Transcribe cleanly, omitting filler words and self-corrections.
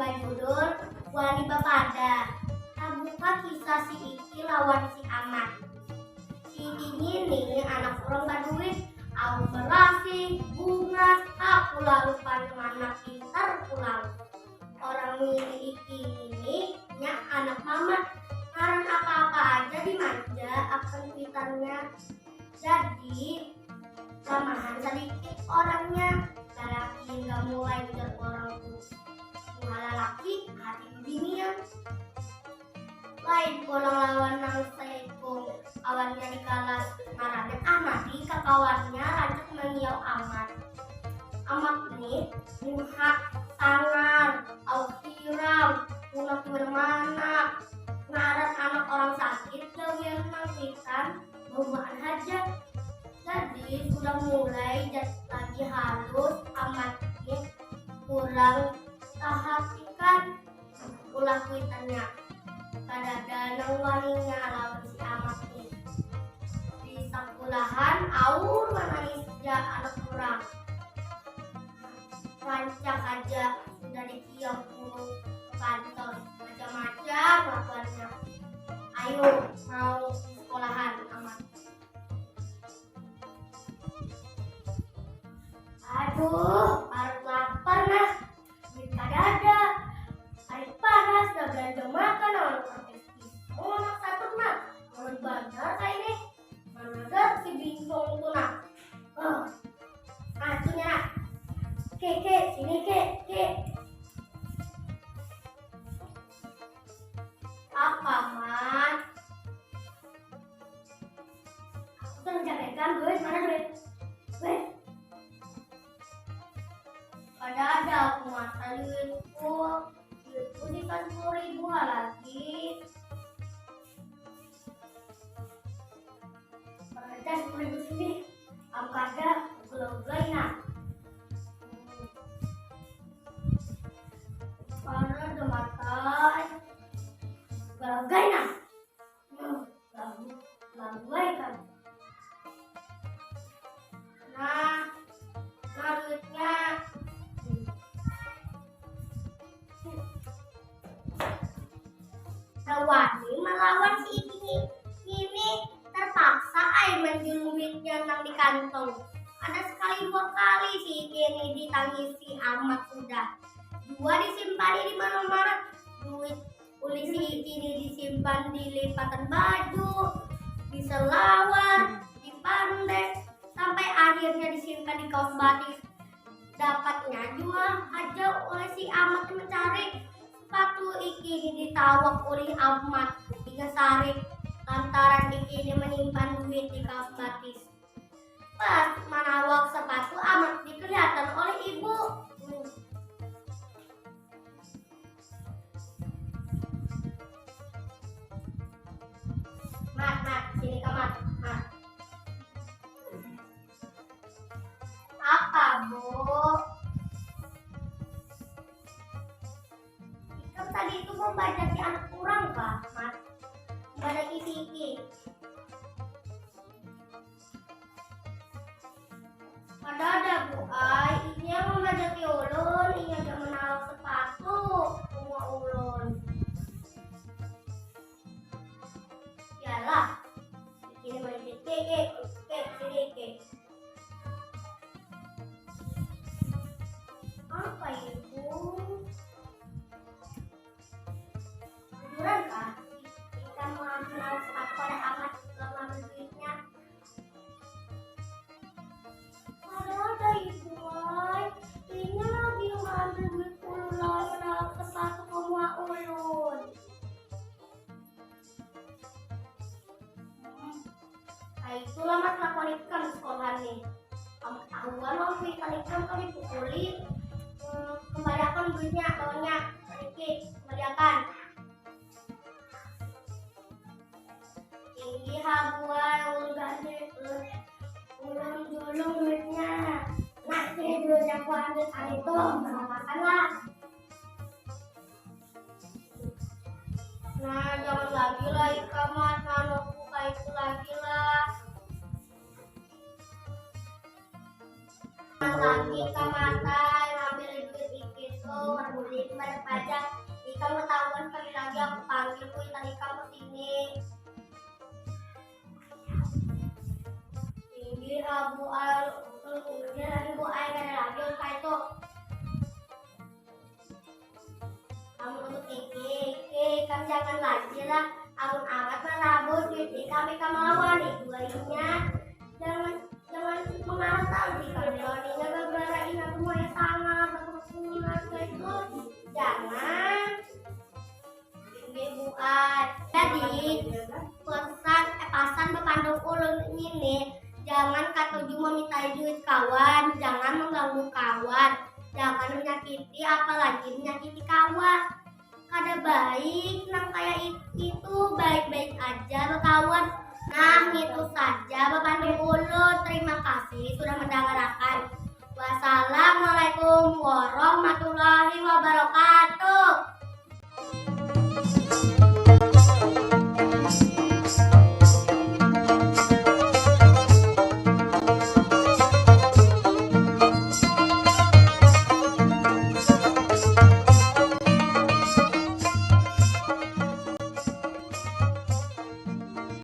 berjudul Wali Bapada. Buka kisah si Iki lawan si Amat. Si ini nih anak orang baduit, aku berasi, bunga, aku lalu mana pintar pulang. Orang ini Iki ini nya anak mama, karena apa-apa aja dimanja akan pintarnya. Jadi lamahan sedikit orangnya, laki nggak mulai ujar orang tuh. Malah laki hati beginian. Lain pulang lawan nang seekong awannya di kalas maranet amat di kakawannya lanjut mengiau amat. Amat nih muhak sangar, au hiram, punak bermana, ngaran anak orang sakit gawian nang pisan bauan hajat. Jadi sudah mulai lagi halus amat nih kurang tahatikan ulah kuitannya. Pada danau waninya lawan si amat nih. Di sekolahan aur menangis anak kurang. Rancak aja sudah dikiok burung ke kantor macam-macam lakuannya. Ayo mau sekolahan amat. Aduh, harus lapar nah. Duit kada ada. Hari panas, dah belanja makan orang profesi. Oh, anak satu nak, orang bandar kayak ini. Mana ada si bintang itu nak. Sini nak. Ke, sini ke. Apa man? Aku tuh menjagakan duit, mana duit? Duit. Pada ada aku masa duitku. Duitku dikan 10.000 lagi. Berarti 10.000 sini. Aku ada belum nak. Karena udah makan. Belum nak. Belum kan. Nah duitnya. Wani melawan si ini terpaksa menjulung duitnya nang di kantong. Ada sekali 2 kali si ini ditangisi amat sudah. 2 disimpan di mana-mana. Duit polisi ini disimpan di lipatan baju, di selawar, di pandai, sampai akhirnya disimpan di kaos batik. Dapatnya juga aja oleh si amat mencari. Sepatu ini ditawak oleh amat 3 sari lantaran ini menyimpan duit di kaos batis. Pas menawak sepatu amat dikelihatan oleh ibu. Mat, sini ke mat. Apa bu? Tadi itu mau baca si anak kurang pak, mat. Baca isi. Ada bu ay, ini yang membaca ulun, ini ada menawak sepatu, semua ulun. Yalah, ini baca ke. Apa itu? Kah? Kita mau ambil sepatu pada amat kalau ambil duitnya. Ada ibu ay. Ini lagi ngambil duit ulun menawak sepatu semua ulun. Itulah mat lakukan ikan sekolahan nih. Kamu tahuan mau ikan kali pukuli. Kembalikan duitnya taunya sedikit kembalikan. Tinggi habuan ulun julung duitnya. Nah ini duit yang aku ambil kali itu makanlah. Nah jangan lagi lah ikamat manukku kayak itu lagi lah. Lagi kamatai ambil duit dikit. berbudi bayar pajak. Ikam ketahuan sekali lagi aku panggil kuitan ikam ke sini. Ini abu al, ini lagi bu air ada lagi kayak itu. Kamu untuk kamu jangan lagi lah. Amun amat merabut duit kami kamu lawan itu lainnya. Jangan mengarah tadi kalau ini gara-gara ini semua yang sangat berkerukunan itu. Jangan. Ini buat. Jadi pasan berpandang ulun ini. Jangan kata cuma minta duit kawan, jangan mengganggu kawan, jangan menyakiti apalagi menyakiti kawan. Kada baik, nang kayak itu baik-baik aja berkawan. Nah itu saja Bapak Ulun. Terima kasih sudah mendengarkan. Wassalamualaikum warahmatullahi wabarakatuh.